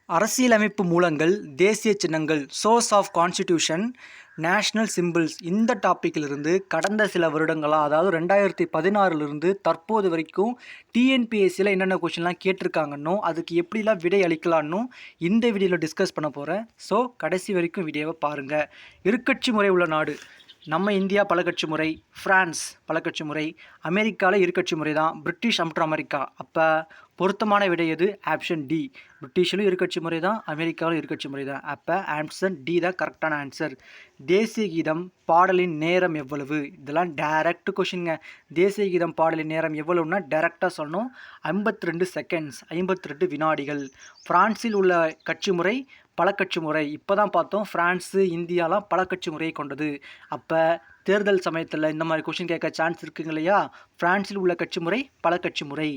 அரசியலமைப்பு மூலங்கள், தேசிய சின்னங்கள், source of constitution, national symbols இந்த டாப்பிக்கிலிருந்து கடந்த சில வருடங்களாக, அதாவது 2016லிருந்து தற்போது வரைக்கும் டிஎன்பிஎஸ்சியில் என்னென்ன கொஷின்லாம் கேட்டிருக்காங்கன்னும் அதுக்கு எப்படிலாம் விடை அளிக்கலான்னும் இந்த வீடியோவில் டிஸ்கஸ் பண்ண போகிறேன். ஸோ கடைசி வரைக்கும் வீடியோவை பாருங்கள். இருக்கட்சி முறை உள்ள நாடு நம்ம இந்தியா பலகட்சி முறை, ஃப்ரான்ஸ் பலகட்சி முறை, அமெரிக்காவில் இருக்கட்சி முறை தான், பிரிட்டிஷ் மற்றும் அமெரிக்கா. அப்போ பொருத்தமான விடை எது? Option D. பிரிட்டிஷிலும் இருக்கட்சி முறை தான், அமெரிக்காவிலும் இருக்கட்சி முறை தான். அப்போ ஆப்ஷன் டி தான் கரெக்டான ஆன்சர். தேசிய கீதம் பாடலின் நேரம் எவ்வளவு? இதெல்லாம் டைரக்ட் கொஷின்ங்க. தேசிய கீதம் பாடலின் நேரம் எவ்வளவுன்னா டைரெக்டாக சொல்லணும். 52 செகண்ட்ஸ், 52 வினாடிகள். பிரான்சில் உள்ள கட்சி முறை பலகட்சி முறை. இப்போ தான் பார்த்தோம் ஃப்ரான்ஸு, இந்தியாலாம் பலகட்சி முறையை கொண்டது. அப்போ தேர்தல் சமயத்தில் இந்த மாதிரி கொஷின் கேட்க சான்ஸ் இருக்குங்க இல்லையா? பிரான்சில் உள்ள கட்சி முறை பலகட்சி முறை.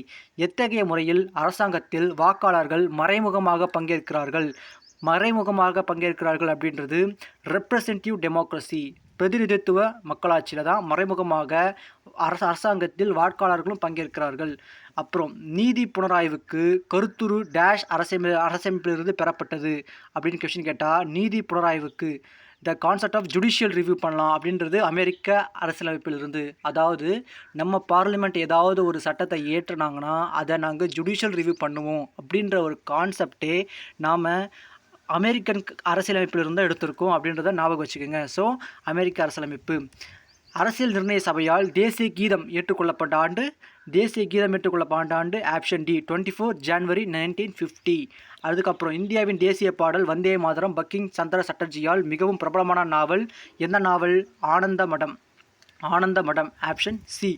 எத்தகைய முறையில் அரசாங்கத்தில் வாக்காளர்கள் மறைமுகமாக பங்கேற்கிறார்கள்? மறைமுகமாக பங்கேற்கிறார்கள் அப்படின்றது ரெப்ரசன்டேட்டிவ் டெமோக்ரஸி, பிரதிநிதித்துவ மக்களாட்சியில் தான் மறைமுகமாக அரசாங்கத்தில் வாக்காளர்களும் பங்கேற்கிறார்கள். அப்புறம் நீதி புனராய்வுக்கு கருத்துரு டேஷ் அரசமைப்பிலிருந்து பெறப்பட்டது அப்படின்னு கொஸ்டின் கேட்டால், நீதி புனராய்வுக்கு the concept of judicial review பண்ணலாம் அப்படின்றது அமெரிக்க அரசியலமைப்பிலிருந்து. அதாவது நம்ம பார்லிமெண்ட் ஏதாவது ஒரு சட்டத்தை ஏற்றுனாங்கன்னா அதை நாங்கள் ஜுடிஷியல் ரிவ்யூ பண்ணுவோம் அப்படின்ற ஒரு கான்செப்டே நாம் அமெரிக்கன் அரசியலமைப்பிலிருந்து எடுத்திருக்கோம் அப்படின்றத ஞாபகம் வச்சுக்கோங்க. ஸோ அமெரிக்க அரசியலமைப்பு. அரசியல் நிர்ணய சபையால் தேசிய கீதம் ஏற்றுக்கொள்ளப்பட்ட ஆண்டு, தேசிய கீதம் ஏற்றுக்கொள்ளப்பட்ட ஆண்டு ஆப்ஷன் டி 24 ஜனவரி 1950. அதுக்கப்புறம் இந்தியாவின் தேசிய பாடல் வந்தே மாதரம் பங்கிம் சந்திர சட்டர்ஜியால் மிகவும் பிரபலமான நாவல் எந்த நாவல்? ஆனந்த மடம். ஆனந்த மடம் ஆப்ஷன் சி.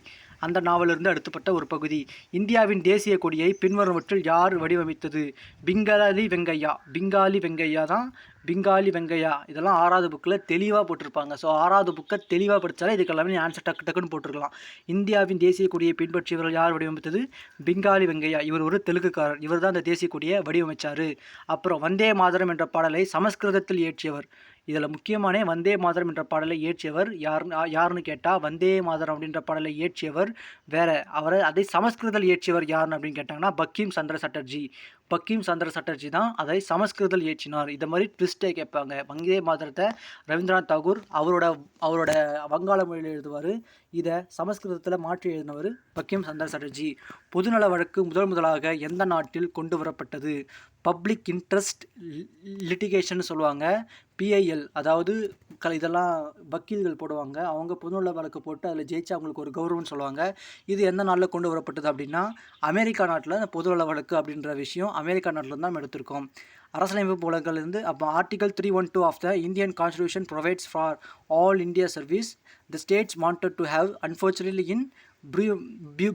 அந்த நாவலிருந்து எடுத்துப்பட்ட ஒரு பகுதி. இந்தியாவின் தேசிய கொடியை பின்வருவற்றில் யார் வடிவமைத்தது? பிங்காலி வெங்கையா. பிங்காலி வெங்கையா தான். பிங்காலி வெங்கையா. இதெல்லாம் 6வது புக்கில் தெளிவாக போட்டிருப்பாங்க. ஸோ 6வது புக்கை தெளிவாக படித்தாலே இதுக்கு எல்லாமே ஆன்சர் டக்குன்னு போட்டிருக்கலாம். இந்தியாவின் தேசிய கொடியை பின்பற்றியவர்கள் யார் வடிவமைத்தது? பிங்காலி வெங்கையா. இவர் ஒரு தெலுங்குக்காரர். இவர் தான் இந்த தேசிய கொடியை வடிவமைச்சார். அப்புறம் வந்தே மாதரம் என்ற பாடலை சமஸ்கிருதத்தில் இயற்றியவர். இதில் முக்கியமான வந்தே மாதரம் என்ற பாடலை இயற்றியவர் யாருன்னு கேட்டால், வந்தே மாதரம் அப்படின்ற பாடலை இயற்றியவர் வேற. அதை சமஸ்கிருதத்தில் இயற்றியவர் யாருன்னு அப்படின்னு கேட்டாங்கன்னா பங்கிம் சந்திர சட்டர்ஜி. பங்கிம் சந்திர சட்டர்ஜி தான் அதை சமஸ்கிருதத்தில் இயற்றினார். இதை மாதிரி ட்விஸ்டே கேட்பாங்க. வந்தே மாதரத்தை ரவீந்திரநாத் தாகூர் அவரோட வங்காள மொழியில் எழுதுவார். இதை சமஸ்கிருதத்தில் மாற்றி எழுதினவர் பங்கிம் சந்திர சட்டர்ஜி. பொதுநல வழக்கு முதலாக எந்த நாட்டில் கொண்டு வரப்பட்டது? பப்ளிக் இன்ட்ரெஸ்ட் லிட்டிகேஷன் சொல்லுவாங்க. பிஐஎல், அதாவது இதெல்லாம் வக்கீல்கள் போடுவாங்க. அவங்க பொதுநல வழக்கு போட்டு அதில் ஜெயிச்சா அவங்களுக்கு ஒரு கௌரவம்னு சொல்லுவாங்க. இது எந்த நாட்டில் கொண்டு வரப்பட்டது அப்படின்னா அமெரிக்கா நாட்டில். பொதுநல வழக்கு அப்படின்ற விஷயம் அமெரிக்கா நாட்டில் தான் நம்ம எடுத்திருக்கோம். அரசியலமைப்பு மூலங்கள்லேருந்து. அப்போ article 312 of the Indian constitution provides for all India service the states wanted to have unfortunately in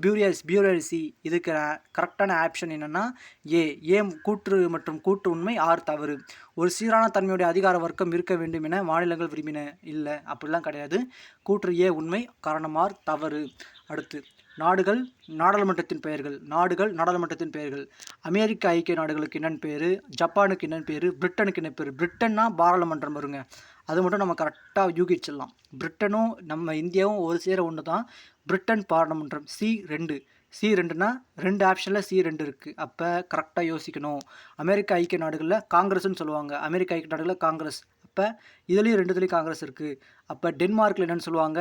bureaucracy. இதுக்கு கரெக்டான ஆப்ஷன் என்னென்னா ஏ கூற்று மற்றும் கூற்று உண்மை, ஆர் தவறு. ஒரு சீரான தன்மையுடைய அதிகார வர்க்கம் இருக்க வேண்டும் என மாநிலங்கள் விரும்பின. இல்லை, அப்படிலாம் கிடையாது. கூற்று ஏ உண்மை, காரணம் ஆர் தவறு. அடுத்து நாடுகள் நாடாளுமன்றத்தின் பெயர்கள். நாடுகள் நாடாளுமன்றத்தின் பெயர்கள். அமெரிக்க ஐக்கிய நாடுகளுக்கு என்னென்னு பேர்? ஜப்பானுக்கு என்னென்னு பேர்? பிரிட்டனுக்கு என்ன பேர்? பிரிட்டன்னா பாராளுமன்றம் வருங்க. அது மட்டும் நம்ம கரெக்டாக யூகிச்சிடலாம். பிரிட்டனும் நம்ம இந்தியாவும் ஒரு சேர ஒன்று தான். பிரிட்டன் பாராளுமன்றம் C2. C2னா 2 ஆப்ஷனில் C2 இருக்குது. அப்போ கரெக்டாக யோசிக்கணும். அமெரிக்க ஐக்கிய நாடுகளில் காங்கிரஸ்ன்னு சொல்லுவாங்க. அமெரிக்க ஐக்கிய நாடுகளில் காங்கிரஸ். அப்போ இதுலேயும் 2 காங்கிரஸ் இருக்குது. அப்போ டென்மார்க்கில் என்னென்னு சொல்லுவாங்க?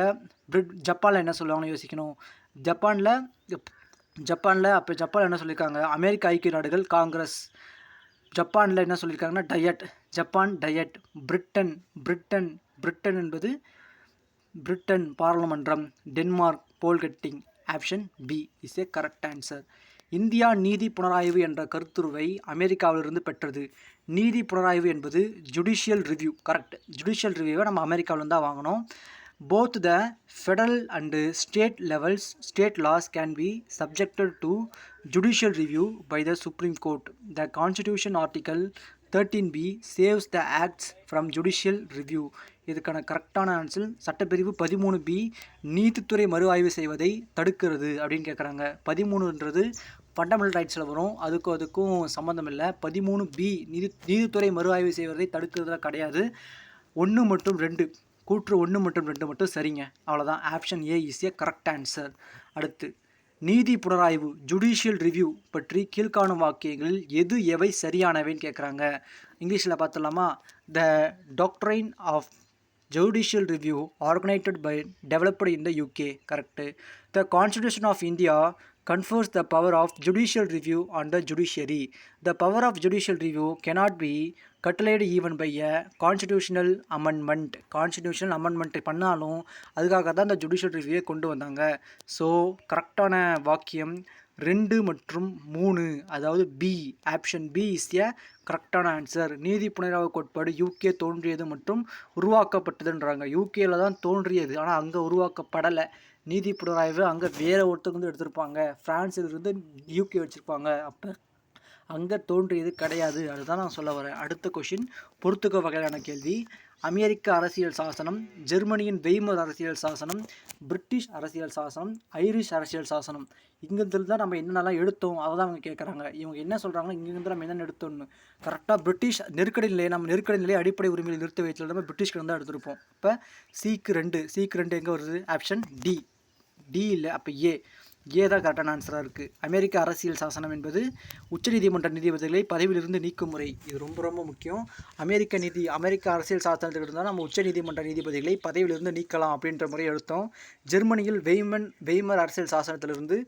ஜப்பானில் என்ன சொல்லுவாங்கன்னு யோசிக்கணும். ஜப்பானில் அப்போ ஜப்பானில் என்ன சொல்லியிருக்காங்க? அமெரிக்க ஐக்கிய நாடுகள் காங்கிரஸ். ஜப்பானில் என்ன சொல்லியிருக்காங்கன்னா டயட். Japan Diet. பிரிட்டன் என்பது பிரிட்டன் பாராளுமன்றம். Denmark Folketing. Option B is a correct answer. India நீதி புனராய்வு என்ற கருத்துருவை அமெரிக்காவிலிருந்து பெற்றது. நீதி புனராய்வு என்பது ஜுடிஷியல் ரிவ்யூ. கரெக்ட். ஜுடிஷியல் ரிவ்யூவை நம்ம அமெரிக்காவிலேருந்து தான் வாங்கினோம். Both the federal and state levels, state laws can be subjected to judicial review by the Supreme Court. The Constitution Article 13B saves the acts from judicial review. இதுக்கான கரெக்டான answer சட்டப்பிரிவு 13B நீதித்துறை மறு ஆய்வு செய்வதை தடுக்கிறது அப்படின்னு கேட்குறாங்க. 13ன்றது ஃபண்டமெண்டல் ரைட்ஸில் வரும். அதுக்கும் சம்மந்தம் இல்லை. 13B நீதித்துறை மறு ஆய்வு செய்வதை தடுக்கிறதுல கிடையாது. 1 மற்றும் 2 கூற்று 1 மற்றும் 2 மட்டும் சரிங்க. அவ்வளோதான். Option A is a correct answer. அடுத்து நீதி புனராய்வு ஜுடிஷியல் ரிவ்யூ பற்றி கீழ்காணும் வாக்கியங்களில் எவை சரியானவைன்னு கேட்குறாங்க. இங்கிலீஷில் பார்த்துடலாமா? The doctrine of judicial review organised by developed in the UK. Correct. The constitution of India confers the power of judicial review on the judiciary. The power of judicial review cannot be curtailed even by a constitutional amendment. Constitutional amendment பண்ணாலும் அதுக்காக தான் இந்த judicial ரிவ்யூவை கொண்டு வந்தாங்க. So கரெக்டான வாக்கியம் 2 மற்றும் 3, அதாவது B, option B is a கரெக்டான ஆன்சர். நீதி புனராய்வு கோட்பாடு யூகே தோன்றியது மற்றும் உருவாக்கப்பட்டதுன்றாங்க. யூகேல தான் தோன்றியது, ஆனால் அங்கே உருவாக்கப்படலை. நீதி புனராய்வு அங்கே வேறு ஒருத்தருக்கு வந்து எடுத்திருப்பாங்க, ஃப்ரான்ஸிலிருந்து யூகே வச்சுருப்பாங்க. அப்போ அங்கே தோன்றியது கிடையாது. அதுதான் நான் சொல்ல வரேன். அடுத்த கொஷின் பொறுத்துக்க வகையிலான கேள்வி. அமெரிக்க அரசியல் சாசனம், ஜெர்மனியின் வெய்மர் அரசியல் சாசனம், பிரிட்டிஷ் அரசியல் சாசனம், ஐரிஷ் அரசியல் சாசனம். இங்கிருந்து தான் நம்ம என்னென்னலாம் எடுத்தோம் அதை தான் அவங்க கேட்குறாங்க. இவங்க என்ன சொல்கிறாங்கன்னா இங்கிருந்து நம்ம என்னென்ன எடுத்தோம்னு. கரெக்டாக பிரிட்டிஷ் நெருக்கடி நிலையை அடிப்படை உரிமையில் நிறுத்த வைத்தல் நம்ம பிரிட்டிஷ்கிட்ட தான் எடுத்திருப்போம். இப்போ சிக்கு 2 எங்கே வருது? ஆப்ஷன் டி இல்லை, அப்போ ஏ தான் கரெக்டான ஆன்சராக இருக்குது. அமெரிக்க அரசியல் சாசனம் என்பது உச்சநீதிமன்ற நீதிபதிகளை பதவியிலிருந்து நீக்கும் முறை. இது ரொம்ப ரொம்ப முக்கியம். அமெரிக்க அரசியல் சாசனத்தில் இருந்தால் நம்ம உச்சநீதிமன்ற நீதிபதிகளை பதவியிலிருந்து நீக்கலாம் அப்படின்ற முறையை எடுத்தோம். ஜெர்மனியில் வெய்மர் அரசியல் சாசனத்திலிருந்து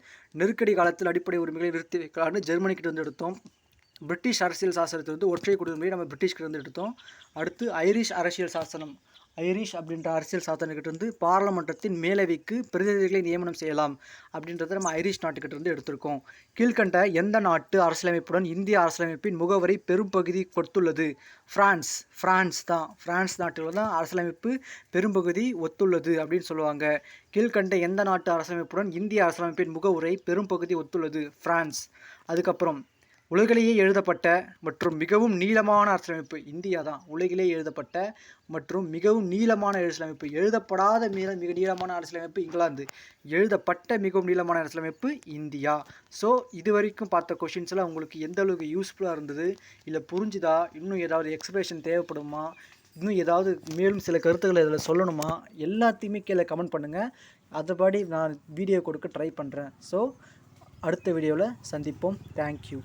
நெருக்கடி காலத்தில் அடிப்படை உரிமைகளை நிறுத்தி வைக்கலாம்னு ஜெர்மனிக்கிட்ட இருந்து எடுத்தோம். பிரிட்டிஷ் அரசியல் சாசனத்திலிருந்து ஒற்றை குடியுரிமையை நம்ம பிரிட்டிஷ்கிட்ட இருந்து எடுத்தோம். அடுத்து ஐரிஷ் அரசியல் சாசனம். ஐரிஷ் அப்படின்ற அரசியல் சாசனக்கிட்ட இருந்து பாராளுமன்றத்தின் மேலவைக்கு பிரதிநிதிகளை நியமனம் செய்யலாம் அப்படின்றத நம்ம ஐரிஷ் நாட்டுக்கிட்ட இருந்து எடுத்திருக்கோம். கீழ்கண்ட எந்த நாட்டு அரசியலமைப்புடன் இந்திய அரசியலமைப்பின் முகவரை பெரும்பகுதி கொடுத்துள்ளது? ஃப்ரான்ஸ் தான். ஃப்ரான்ஸ் நாட்டில் தான் அரசியலமைப்பு பெரும்பகுதி ஒத்துள்ளது அப்படின்னு சொல்லுவாங்க. கீழ்கண்ட எந்த நாட்டு அரசியலமைப்புடன் இந்திய அரசியலமைப்பின் முகவுரை பெரும்பகுதி ஒத்துள்ளது? ஃப்ரான்ஸ். அதுக்கப்புறம் உலகிலேயே எழுதப்பட்ட மற்றும் மிகவும் நீளமான அரசியலமைப்பு இந்தியா தான். உலகிலேயே எழுதப்பட்ட மற்றும் மிகவும் நீளமான அரசியலமைப்பு. எழுதப்படாத மிக நீளமான அரசியலமைப்பு இங்கிலாந்து. எழுதப்பட்ட மிகவும் நீளமான அரசியலமைப்பு இந்தியா. ஸோ இது வரைக்கும் பார்த்த கொஷின்ஸ்லாம் உங்களுக்கு எந்த அளவுக்கு யூஸ்ஃபுல்லாக இருந்தது, இல்லை புரிஞ்சுதா, இன்னும் ஏதாவது எக்ஸ்பிரஷன் தேவைப்படுமா, இன்னும் ஏதாவது மேலும் சில கருத்துக்களை இதில் சொல்லணுமா, எல்லாத்தையுமே கீழே கமெண்ட் பண்ணுங்கள். அதுபடி நான் வீடியோ கொடுக்க ட்ரை பண்ணுறேன். ஸோ அடுத்த வீடியோவில் சந்திப்போம். தேங்க்யூ.